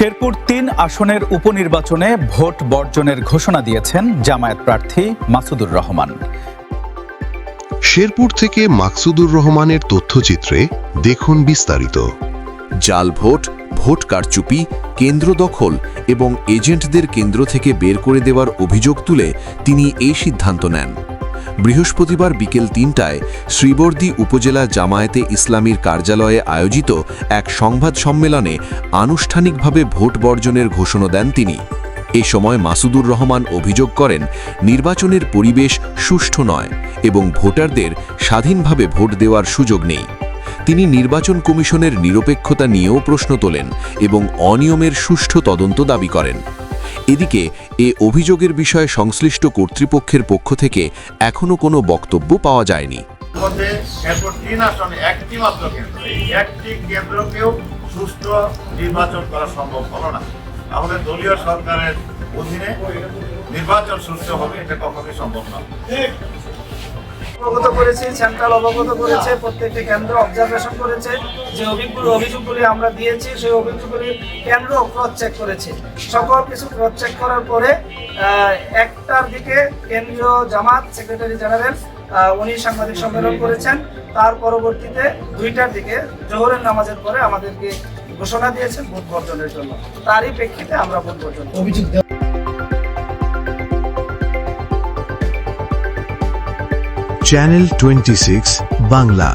শেরপুর ৩ আসনের উপনির্বাচনে ভোট বর্জনের ঘোষণা দিয়েছেন জামায়াত প্রার্থী মাসুদুর রহমান। শেরপুর থেকে মাকসুদুর রহমানের তথ্যচিত্রে দেখুন বিস্তারিত। জাল ভোট, ভোট কারচুপি, কেন্দ্র দখল এবং এজেন্টদের কেন্দ্র থেকে বের করে দেওয়ার অভিযোগ তুলে তিনি এই সিদ্ধান্ত নেন। বৃহস্পতিবার বিকেল ৩টায় শ্রীবর্দী উপজেলা জামায়াতে ইসলামীর কার্যালয়ে আয়োজিত এক সংবাদ সম্মেলনে আনুষ্ঠানিকভাবে ভোট বর্জনের ঘোষণা দেন তিনি। এ সময় মাসুদুর রহমান অভিযোগ করেন, নির্বাচনের পরিবেশ সুষ্ঠু নয় এবং ভোটারদের স্বাধীনভাবে ভোট দেওয়ার সুযোগ নেই। তিনি নির্বাচন কমিশনের নিরপেক্ষতা নিয়েও প্রশ্ন তোলেন এবং অনিয়মের সুষ্ঠু তদন্ত দাবি করেন। এদিকে এ অভিযোগের বিষয়ে সংশ্লিষ্ট কর্তৃপক্ষের পক্ষ থেকে এখনও কোনো বক্তব্য পাওয়া যায়নি। সুষ্ঠু নির্বাচন করা সম্ভব হলো না। আমাদের দলীয় সরকারের অধীনে নির্বাচন সুষ্ঠু হবে, এটা কখনোই সম্ভব না। অবগত করেছি, সেন্ট্রাল অবগত করেছে, প্রত্যেকটি কেন্দ্র অবজারভেশন করেছে। যে অভিযোগগুলি আমরা দিয়েছি সেই অভিযোগগুলি কেন্দ্র ক্রস চেক করেছে। সকল কিছু ক্রস চেক করার পরে 1টার দিকে কেন্দ্রীয় জামাত সেক্রেটারি জেনারেল উনি সাংবাদিক সম্মেলন করেছেন। তার পরবর্তীতে 2টার দিকে জোহরের নামাজের পরে আমাদেরকে ঘোষণা দিয়েছেন ভোট বর্জনের জন্য। তারই প্রেক্ষিতে আমরা ভোট বর্জন অভিযোগ চ্যানেল 26 বাংলা।